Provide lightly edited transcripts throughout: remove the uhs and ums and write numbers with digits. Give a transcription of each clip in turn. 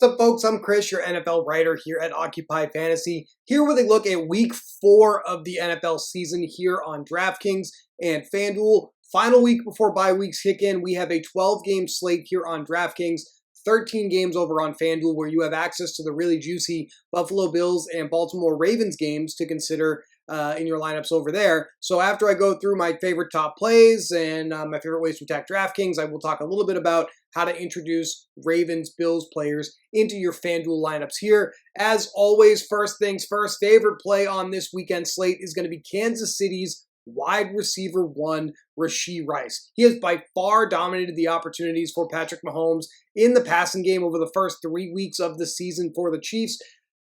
What's up, folks? I'm Chris, your NFL writer here at Occupy Fantasy, here with a look at Week 4 of the NFL season here on DraftKings and FanDuel. Final week before bye weeks kick in, we have a 12-game slate here on DraftKings, 13 games over on FanDuel, where you have access to the really juicy Buffalo Bills and Baltimore Ravens games to consider in your lineups over there. So after I go through my favorite top plays and my favorite ways to attack DraftKings, I will talk a little bit about how to introduce Ravens-Bills players into your FanDuel lineups here. As always, first things first, favorite play on this weekend slate is going to be Kansas City's wide receiver 1, Rashee Rice. He has by far dominated the opportunities for Patrick Mahomes in the passing game over the first 3 weeks of the season for the Chiefs.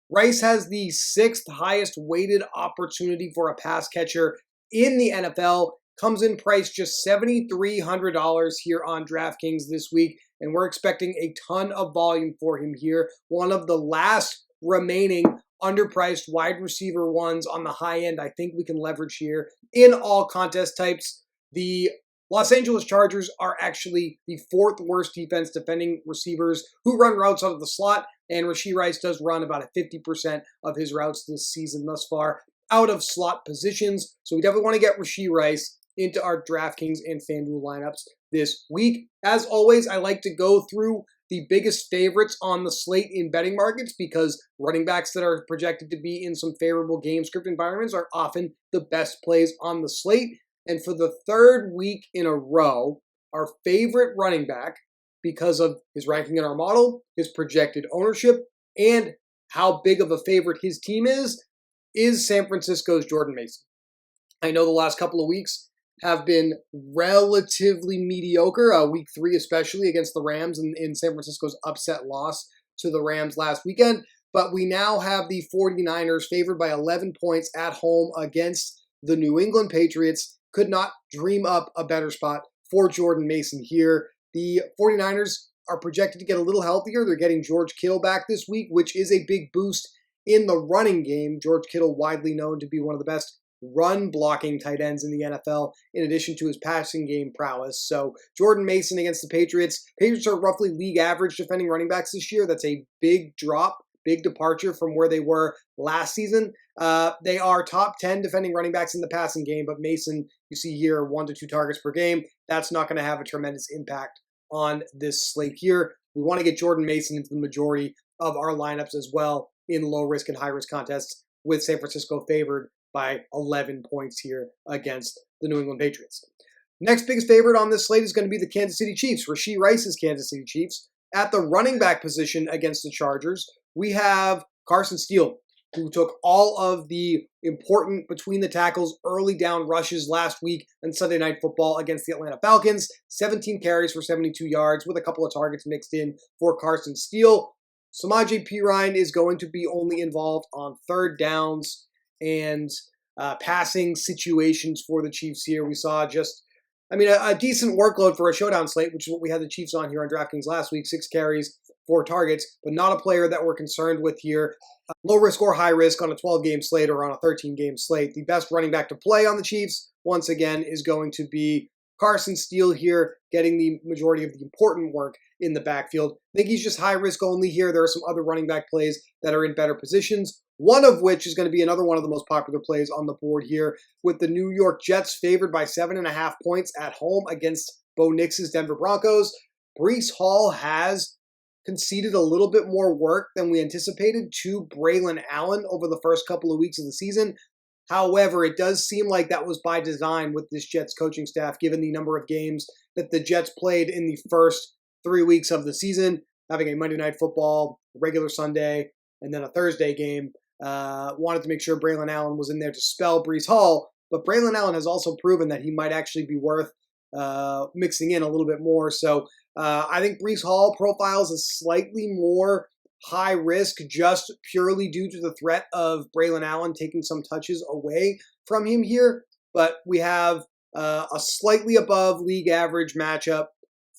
Rice has the 6th highest weighted opportunity for a pass catcher in the NFL. Comes in priced just $7,300 here on DraftKings this week, and we're expecting a ton of volume for him here. One of the last remaining underpriced wide receiver ones on the high end I think we can leverage here in all contest types. The Los Angeles Chargers are actually the 4th worst defense defending receivers who run routes out of the slot, and Rashee Rice does run about 50% of his routes this season thus far out of slot positions. So we definitely want to get Rashee Rice into our DraftKings and FanDuel lineups this week. As always, I like to go through the biggest favorites on the slate in betting markets because running backs that are projected to be in some favorable game script environments are often the best plays on the slate. And for the 3rd week in a row, our favorite running back, because of his ranking in our model, his projected ownership, and how big of a favorite his team is San Francisco's Jordan Mason. I know the last couple of weeks have been relatively mediocre, week 3 especially against the Rams in San Francisco's upset loss to the Rams last weekend. But we now have the 49ers favored by 11 points at home against the New England Patriots. Could not dream up a better spot for Jordan Mason here. The 49ers are projected to get a little healthier. They're getting George Kittle back this week, which is a big boost in the running game. George Kittle, widely known to be one of the best run-blocking tight ends in the NFL, in addition to his passing game prowess. So Jordan Mason against the Patriots. Patriots are roughly league average defending running backs this year. That's a big drop, big departure from where they were last season. They are top 10 defending running backs in the passing game, but Mason, you see here, 1 to 2 targets per game. That's not going to have a tremendous impact on this slate here. We want to get Jordan Mason into the majority of our lineups as well in low-risk and high-risk contests, with San Francisco favored by 11 points here against the New England Patriots. Next biggest favorite on this slate is going to be the Kansas City Chiefs. Rashee Rice's Kansas City Chiefs. At the running back position against the Chargers, we have Carson Steele, who took all of the important between the tackles early down rushes last week on Sunday Night Football against the Atlanta Falcons. 17 carries for 72 yards with a couple of targets mixed in for Carson Steele. Samaje Perine is going to be only involved on 3rd downs and passing situations for the Chiefs here. We saw a decent workload for a showdown slate, which is what we had the Chiefs on here on DraftKings last week. 6 carries, 4 targets, but not a player that we're concerned with here. Low risk or high risk on a 12-game slate or on a 13-game slate. The best running back to play on the Chiefs, once again, is going to be Carson Steele here, getting the majority of the important work in the backfield. I think he's just high risk only here. There are some other running back plays that are in better positions, one of which is going to be another one of the most popular plays on the board here, with the New York Jets favored by 7.5 points at home against Bo Nix's Denver Broncos. Breece Hall has conceded a little bit more work than we anticipated to Braylon Allen over the first couple of weeks of the season. However, it does seem like that was by design with this Jets coaching staff, given the number of games that the Jets played in the first 3 weeks of the season, having a Monday Night Football, regular Sunday, and then a Thursday game. Wanted to make sure Braylon Allen was in there to spell Breece Hall, but Braylon Allen has also proven that he might actually be worth mixing in a little bit more. So I think Breece Hall profiles as slightly more high risk just purely due to the threat of Braylon Allen taking some touches away from him here. But we have a slightly above league average matchup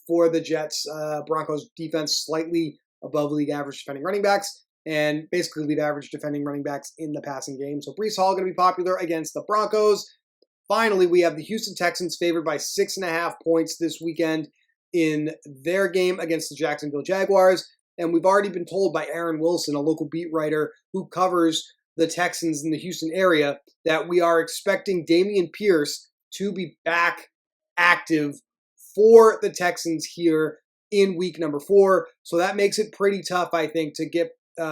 for the Jets. Broncos defense slightly above league average defending running backs, and basically league average defending running backs in the passing game. So Breece Hall going to be popular against the Broncos. Finally, we have the Houston Texans favored by 6.5 points this weekend in their game against the Jacksonville Jaguars. And we've already been told by Aaron Wilson, a local beat writer who covers the Texans in the Houston area, that we are expecting Dameon Pierce to be back active for the Texans here in week number 4. So that makes it pretty tough, I think, to get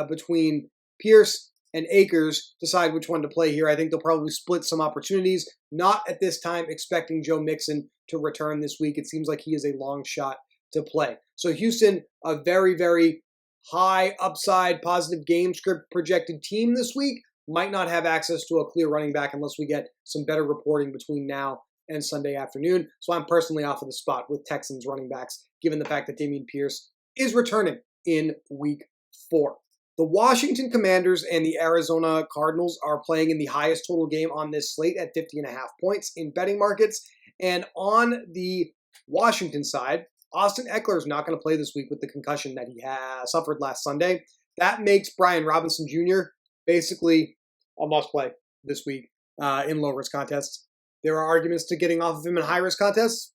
between Pierce and Akers, decide which one to play here. I think they'll probably split some opportunities. Not at this time expecting Joe Mixon to return this week. It seems like he is a long shot to play. So Houston, a very, very high upside, positive game script projected team this week, might not have access to a clear running back unless we get some better reporting between now and Sunday afternoon. So I'm personally off of the spot with Texans running backs, given the fact that Dameon Pierce is returning in week 4. The Washington Commanders and the Arizona Cardinals are playing in the highest total game on this slate at 50.5 points in betting markets. And on the Washington side, Austin Eckler is not going to play this week with the concussion that he suffered last Sunday. That makes Brian Robinson Jr. basically a must-play this week in low-risk contests. There are arguments to getting off of him in high-risk contests,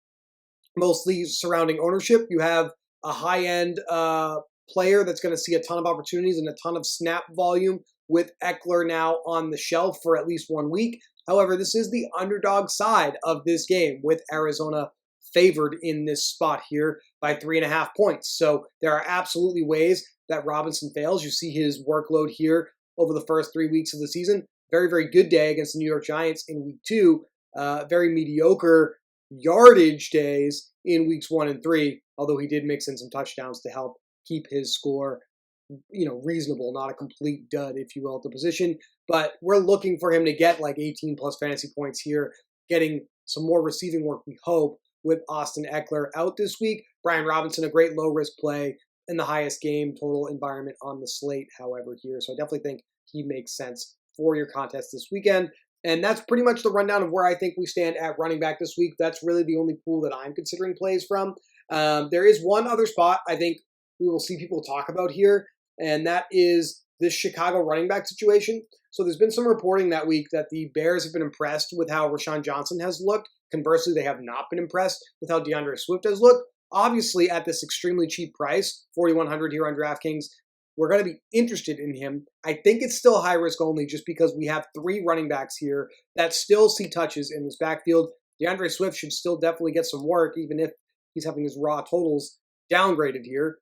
mostly surrounding ownership. You have a high-end player that's going to see a ton of opportunities and a ton of snap volume with Eckler now on the shelf for at least 1 week. However, this is the underdog side of this game, with Arizona favored in this spot here by 3.5 points. So there are absolutely ways that Robinson fails. You see his workload here over the first 3 weeks of the season. Very, very good day against the New York Giants in week 2. Very mediocre yardage days in weeks 1 and 3, although he did mix in some touchdowns to help keep his score, reasonable, not a complete dud, if you will, at the position. But we're looking for him to get like 18 plus fantasy points here, getting some more receiving work, we hope, with Austin Eckler out this week. Brian Robinson, a great low-risk play in the highest game total environment on the slate, however, here. So I definitely think he makes sense for your contest this weekend. And that's pretty much the rundown of where I think we stand at running back this week. That's really the only pool that I'm considering plays from. There is one other spot I think we will see people talk about here, and that is this Chicago running back situation. So there's been some reporting that week that the Bears have been impressed with how Rashawn Johnson has looked. Conversely, they have not been impressed with how DeAndre Swift has looked. Obviously, at this extremely cheap price, $4,100 here on DraftKings, we're going to be interested in him. I think it's still high risk only just because we have 3 running backs here that still see touches in this backfield. DeAndre Swift should still definitely get some work, even if he's having his raw totals downgraded here.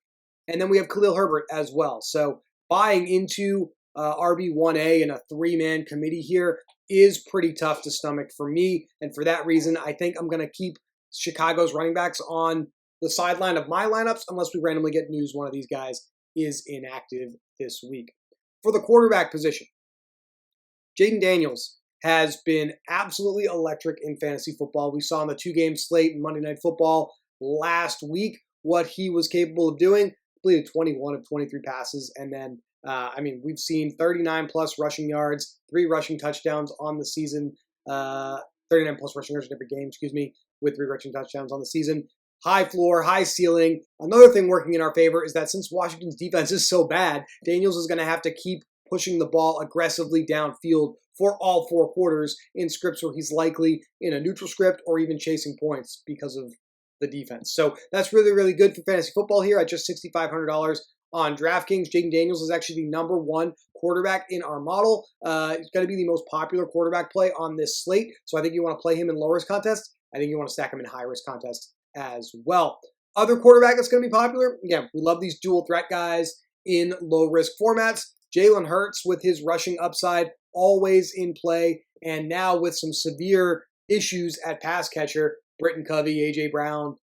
And then we have Khalil Herbert as well. So buying into RB1A in a 3-man committee here is pretty tough to stomach for me. And for that reason, I think I'm going to keep Chicago's running backs on the sideline of my lineups unless we randomly get news one of these guys is inactive this week. For the quarterback position, Jaden Daniels has been absolutely electric in fantasy football. We saw in the 2-game slate in Monday Night Football last week what he was capable of doing. Completed 21 of 23 passes, and then we've seen 39 plus rushing yards, 3 rushing touchdowns on the season, 39 plus rushing yards in every game, with 3 rushing touchdowns on the season. High floor, high ceiling. Another thing working in our favor is that since Washington's defense is so bad, Daniels is going to have to keep pushing the ball aggressively downfield for all 4 quarters in scripts where he's likely in a neutral script or even chasing points because of the defense. So that's really, really good for fantasy football here at just $6,500 on DraftKings. Jaden Daniels is actually the number 1 quarterback in our model. He's going to be the most popular quarterback play on this slate. So I think you want to play him in low-risk contests. I think you want to stack him in high-risk contests as well. Other quarterback that's going to be popular, again, we love these dual threat guys in low-risk formats. Jalen Hurts with his rushing upside always in play, and now with some severe issues at pass catcher, Britton Covey, A.J. Brown,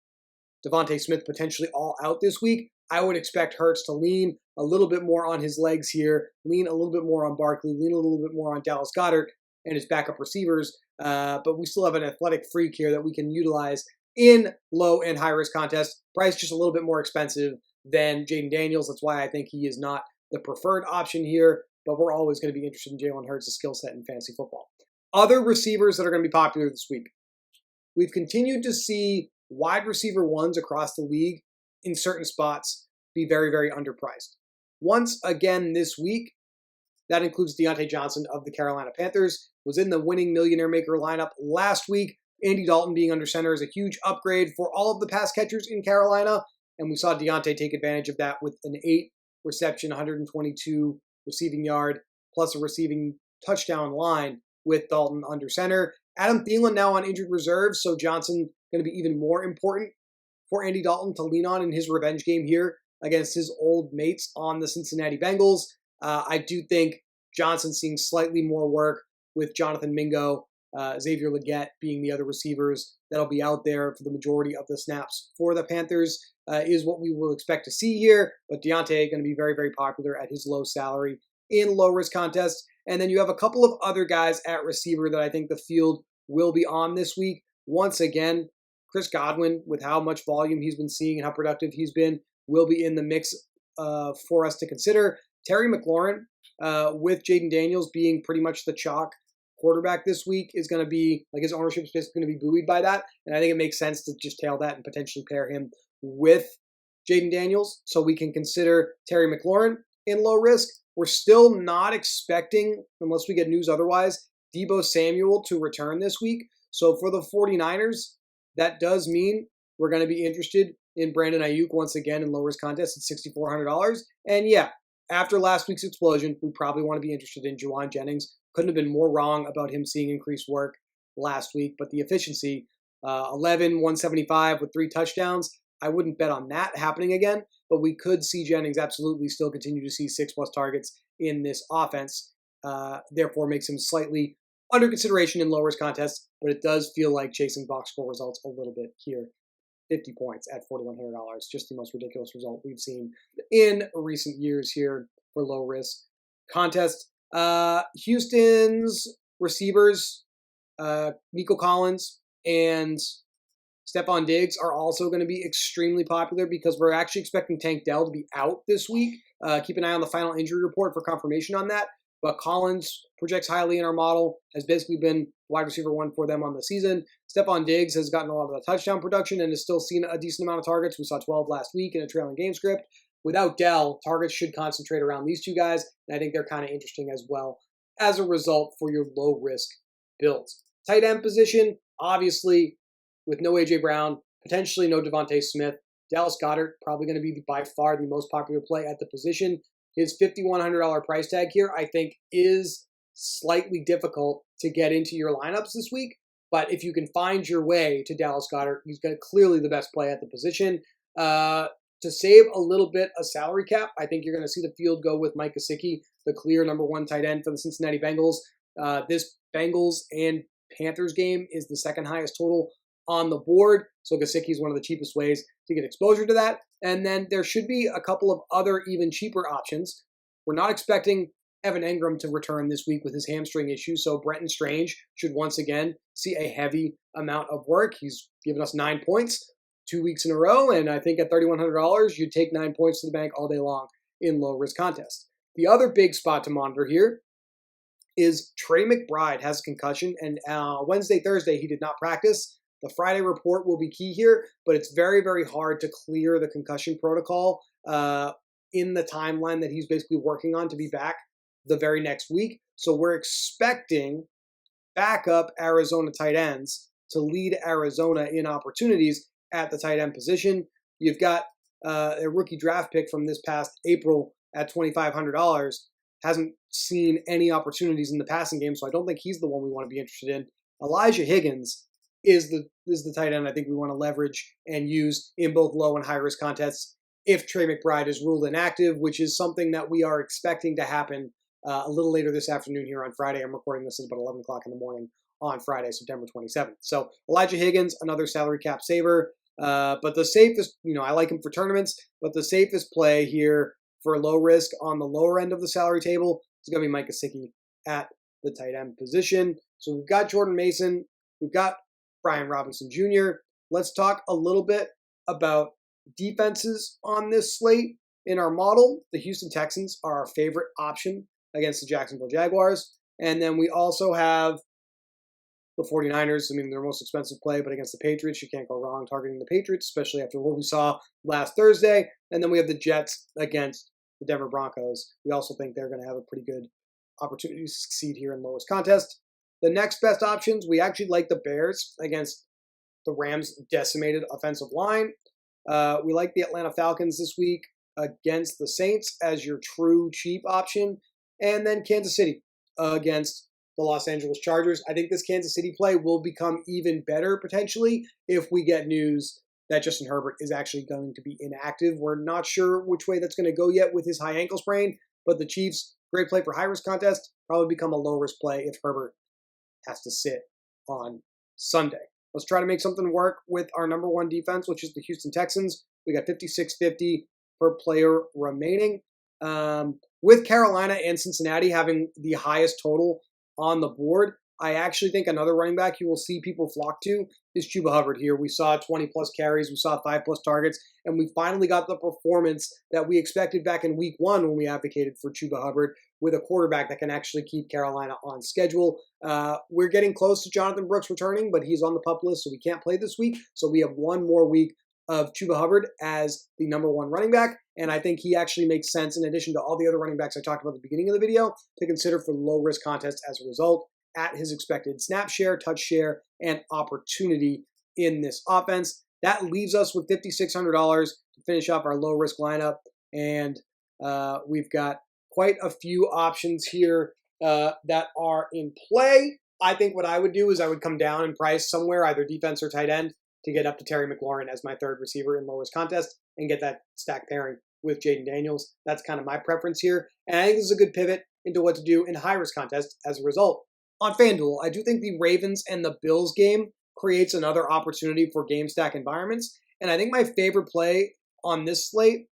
Devontae Smith potentially all out this week. I would expect Hurts to lean a little bit more on his legs here, lean a little bit more on Barkley, lean a little bit more on Dallas Goedert and his backup receivers, but we still have an athletic freak here that we can utilize in low and high risk contests. Price just a little bit more expensive than Jaden Daniels. That's why I think he is not the preferred option here, but we're always going to be interested in Jalen Hurts' skill set in fantasy football. Other receivers that are going to be popular this week. We've continued to see wide receiver ones across the league in certain spots be very, very underpriced. Once again this week, that includes Deontay Johnson of the Carolina Panthers, was in the winning Millionaire Maker lineup last week. Andy Dalton being under center is a huge upgrade for all of the pass catchers in Carolina. And we saw Deontay take advantage of that with an 8 reception, 122 receiving yard, plus a receiving touchdown line with Dalton under center. Adam Thielen now on injured reserve, so Johnson going to be even more important for Andy Dalton to lean on in his revenge game here against his old mates on the Cincinnati Bengals. I do think Johnson seeing slightly more work with Jonathan Mingo, Xavier Legette being the other receivers that'll be out there for the majority of the snaps for the Panthers is what we will expect to see here. But Deontay going to be very, very popular at his low salary in low-risk contests. And then you have a couple of other guys at receiver that I think the field will be on this week. Once again, Chris Godwin, with how much volume he's been seeing and how productive he's been, will be in the mix for us to consider. Terry McLaurin, with Jaden Daniels being pretty much the chalk quarterback this week, is going to be, like, his ownership is basically going to be buoyed by that. And I think it makes sense to just tail that and potentially pair him with Jaden Daniels. So we can consider Terry McLaurin in low risk. We're still not expecting, unless we get news otherwise, Deebo Samuel to return this week. So for the 49ers, that does mean we're going to be interested in Brandon Ayuk once again in low-risk contests at $6,400. And yeah, after last week's explosion, we probably want to be interested in Juwan Jennings. Couldn't have been more wrong about him seeing increased work last week, but the efficiency, 11, 175 with 3 touchdowns, I wouldn't bet on that happening again, but we could see Jennings absolutely still continue to see 6+ targets in this offense. Therefore makes him slightly under consideration in low-risk contests, but it does feel like chasing box score results a little bit here. 50 points at $4,100, just the most ridiculous result we've seen in recent years here for low-risk contests. Houston's receivers, Nico Collins and Stephon Diggs, are also going to be extremely popular because we're actually expecting Tank Dell to be out this week. Keep an eye on the final injury report for confirmation on that. But Collins projects highly in our model, has basically been wide receiver 1 for them on the season. Stephon Diggs has gotten a lot of the touchdown production and has still seen a decent amount of targets. We saw 12 last week in a trailing game script. Without Dell, targets should concentrate around these two guys, and I think they're kind of interesting as well as a result for your low-risk builds. Tight end position, obviously, with no A.J. Brown, potentially no Devontae Smith. Dallas Goedert, probably going to be by far the most popular play at the position. His $5,100 price tag here, I think, is slightly difficult to get into your lineups this week. But if you can find your way to Dallas Goedert, he's got clearly the best play at the position. To save a little bit of salary cap, I think you're going to see the field go with Mike Gesicki, the clear number 1 tight end for the Cincinnati Bengals. This Bengals and Panthers game is the second highest total on the board. So Gesicki is one of the cheapest ways to get exposure to that. And then there should be a couple of other even cheaper options. We're not expecting Evan Engram to return this week with his hamstring issue, so Brenton Strange should once again see a heavy amount of work. He's given us 9 points 2 weeks in a row, and I think at $3,100, you'd take 9 points to the bank all day long in low-risk contests. The other big spot to monitor here is Trey McBride has a concussion, and Wednesday, Thursday, he did not practice. The Friday report will be key here, but it's very, very hard to clear the concussion protocol in the timeline that he's basically working on to be back the very next week. So we're expecting backup Arizona tight ends to lead Arizona in opportunities at the tight end position. You've got a rookie draft pick from this past April at $2,500. Hasn't seen any opportunities in the passing game, so I don't think he's the one we want to be interested in. Elijah Higgins is the tight end I think we want to leverage and use in both low and high risk contests if Trey McBride is ruled inactive, which is something that we are expecting to happen a little later this afternoon here on Friday. I'm recording this at about 11 o'clock in the morning on Friday, September 27th. So Elijah Higgins, another salary cap saver, but the safest, I like him for tournaments, but the safest play here for low risk on the lower end of the salary table is going to be Mike Gesicki at the tight end position. So we've got Jordan Mason, we've got Brian Robinson Jr. Let's talk a little bit about defenses on this slate. In our model, the Houston Texans are our favorite option against the Jacksonville Jaguars. And then we also have the 49ers. They're most expensive play, but against the Patriots, you can't go wrong targeting the Patriots, especially after what we saw last Thursday. And then we have the Jets against the Denver Broncos. We also think they're going to have a pretty good opportunity to succeed here in lowest contest. The next best options, we actually like the Bears against the Rams' decimated offensive line. We like the Atlanta Falcons this week against the Saints as your true cheap option. And then Kansas City against the Los Angeles Chargers. I think this Kansas City play will become even better potentially if we get news that Justin Herbert is actually going to be inactive. We're not sure which way that's going to go yet with his high ankle sprain, but the Chiefs, great play for high-risk contest, probably become a low-risk play if Herbert has to sit on Sunday. Let's try to make something work with our number one defense, which is the Houston Texans. We got 56.50 per player remaining. With Carolina and Cincinnati having the highest total on the board, I actually think another running back you will see people flock to is Chuba Hubbard here. We saw 20-plus carries, we saw 5-plus targets, and we finally got the performance that we expected back in week 1 when we advocated for Chuba Hubbard with a quarterback that can actually keep Carolina on schedule. We're getting close to Jonathan Brooks returning, but he's on the PUP list, so we can't play this week. So we have one more week of Chuba Hubbard as the number one running back, and I think he actually makes sense in addition to all the other running backs I talked about at the beginning of the video to consider for low-risk contests as a result at his expected snap share, touch share, and opportunity in this offense. That leaves us with $5,600 to finish up our low-risk lineup, and we've got quite a few options here that are in play. I think what I would do is I would come down in price somewhere, either defense or tight end, to get up to Terry McLaurin as my third receiver in low-risk contest and get that stack pairing with Jaden Daniels. That's kind of my preference here, and I think this is a good pivot into what to do in high-risk contest as a result. On FanDuel, I do think the Ravens and the Bills game creates another opportunity for game stack environments. And I think my favorite play on this slate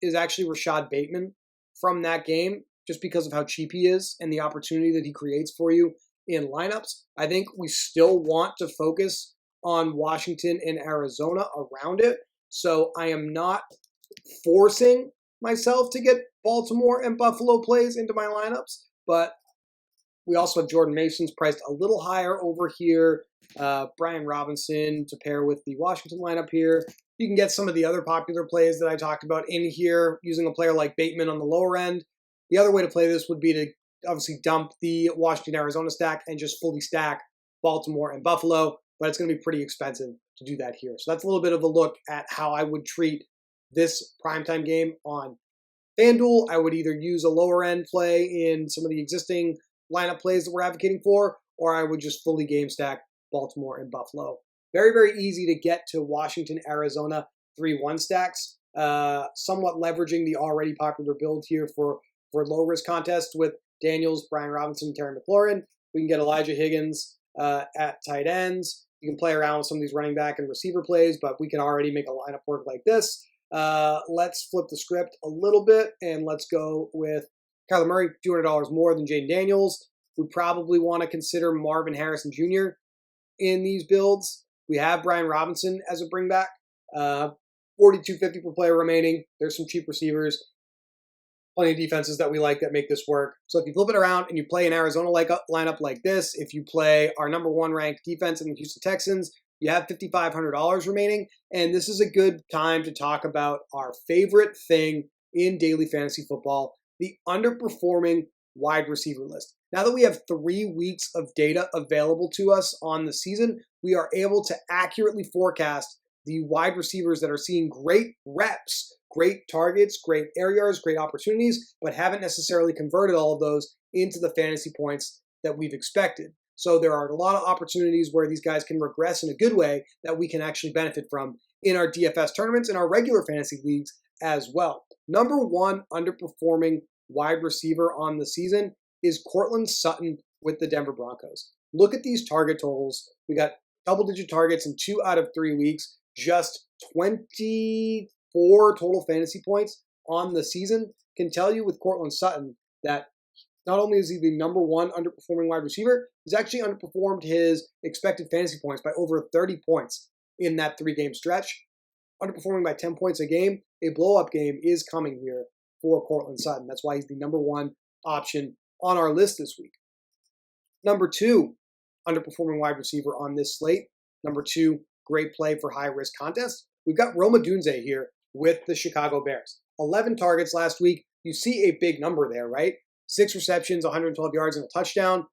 is actually Rashad Bateman from that game, just because of how cheap he is and the opportunity that he creates for you in lineups. I think we still want to focus on Washington and Arizona around it. So I am not forcing myself to get Baltimore and Buffalo plays into my lineups, but we also have Jordan Mason's priced a little higher over here. Brian Robinson to pair with the Washington lineup here. You can get some of the other popular plays that I talked about in here using a player like Bateman on the lower end. The other way to play this would be to obviously dump the Washington-Arizona stack and just fully stack Baltimore and Buffalo, but it's going to be pretty expensive to do that here. So that's a little bit of a look at how I would treat this primetime game on FanDuel. I would either use a lower end play in some of the existing lineup plays that we're advocating for, or I would just fully game stack Baltimore and Buffalo. Very, very easy to get to Washington, Arizona 3-1 stacks, somewhat leveraging the already popular build here for low-risk contests with Daniels, Brian Robinson, Terry McLaurin. We can get Elijah Higgins at tight ends. You can play around with some of these running back and receiver plays, but we can already make a lineup work like this. Let's flip the script a little bit, and let's go with Kyler Murray, $200 more than Jaden Daniels. We probably want to consider Marvin Harrison Jr. in these builds. We have Brian Robinson as a bringback. $42.50 per player remaining. There's some cheap receivers. Plenty of defenses that we like that make this work. So if you flip it around and you play an Arizona lineup like this, if you play our number one ranked defense in the Houston Texans, you have $5,500 remaining. And this is a good time to talk about our favorite thing in daily fantasy football, the underperforming wide receiver list. Now that we have 3 weeks of data available to us on the season, we are able to accurately forecast the wide receivers that are seeing great reps, great targets, great air yards, great opportunities, but haven't necessarily converted all of those into the fantasy points that we've expected. So there are a lot of opportunities where these guys can regress in a good way that we can actually benefit from in our DFS tournaments and our regular fantasy leagues as well. Number one underperforming wide receiver on the season is Courtland Sutton with the Denver Broncos. Look at these target totals. We got double-digit targets in 2 out of 3 weeks, just 24 total fantasy points on the season. Can tell you with Courtland Sutton that not only is he the number one underperforming wide receiver, he's actually underperformed his expected fantasy points by over 30 points in that 3-game stretch. Underperforming by 10 points a game, a blow-up game is coming here for Courtland Sutton. That's why he's the number one option on our list this week. Number two, underperforming wide receiver on this slate. Number two, great play for high-risk contests. We've got Rome Odunze here with the Chicago Bears. 11 targets last week. You see a big number there, right? 6 receptions, 112 yards, and a touchdown.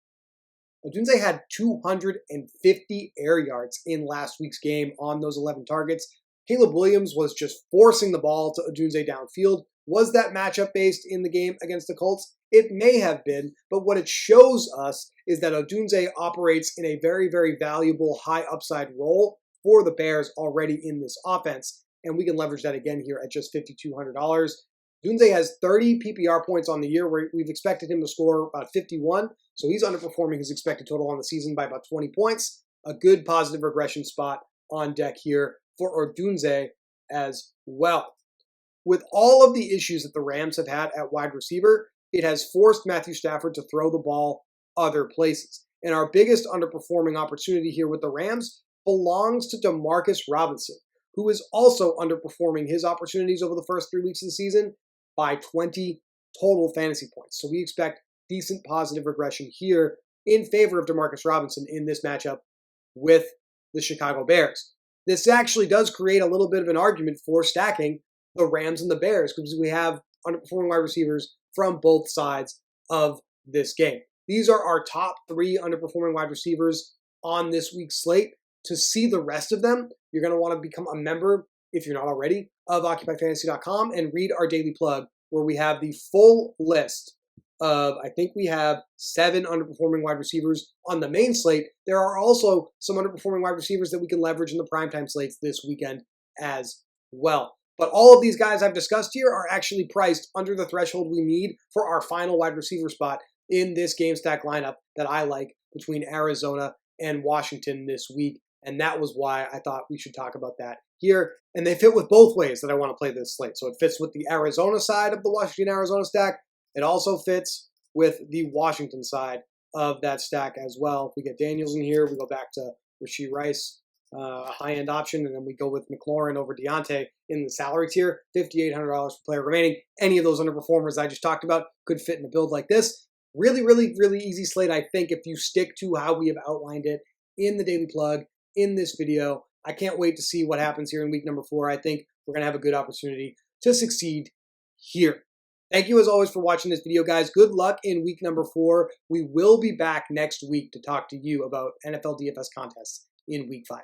Odunze had 250 air yards in last week's game on those 11 targets. Caleb Williams was just forcing the ball to Odunze downfield. Was that matchup based in the game against the Colts? It may have been, but what it shows us is that Odunze operates in a very, very valuable high upside role for the Bears already in this offense, and we can leverage that again here at just $5,200. Odunze has 30 PPR points on the year, where we've expected him to score about 51, so he's underperforming his expected total on the season by about 20 points. A good positive regression spot on deck here for Odunze as well. With all of the issues that the Rams have had at wide receiver, it has forced Matthew Stafford to throw the ball other places. And our biggest underperforming opportunity here with the Rams belongs to Demarcus Robinson, who is also underperforming his opportunities over the first 3 weeks of the season by 20 total fantasy points. So we expect decent positive regression here in favor of Demarcus Robinson in this matchup with the Chicago Bears. This actually does create a little bit of an argument for stacking the Rams and the Bears, because we have underperforming wide receivers from both sides of this game. These are our top 3 underperforming wide receivers on this week's slate. To see the rest of them, you're going to want to become a member, if you're not already, of OccupyFantasy.com and read our daily plug, where we have the full list of, I think we have 7 underperforming wide receivers on the main slate. There are also some underperforming wide receivers that we can leverage in the primetime slates this weekend as well. But all of these guys I've discussed here are actually priced under the threshold we need for our final wide receiver spot in this game stack lineup that I like between Arizona and Washington this week. And that was why I thought we should talk about that here. And they fit with both ways that I want to play this slate. So it fits with the Arizona side of the Washington-Arizona stack. It also fits with the Washington side of that stack as well. If we get Daniels in here, we go back to Rashee Rice, a high-end option, and then we go with McLaurin over Deontay in the salary tier, $5,800 per player remaining. Any of those underperformers I just talked about could fit in a build like this. Really, really, really easy slate, I think, if you stick to how we have outlined it in the daily plug, in this video. I can't wait to see what happens here in week number 4. I think we're going to have a good opportunity to succeed here. Thank you as always for watching this video, guys. Good luck in week number 4. We will be back next week to talk to you about NFL DFS contests in week 5.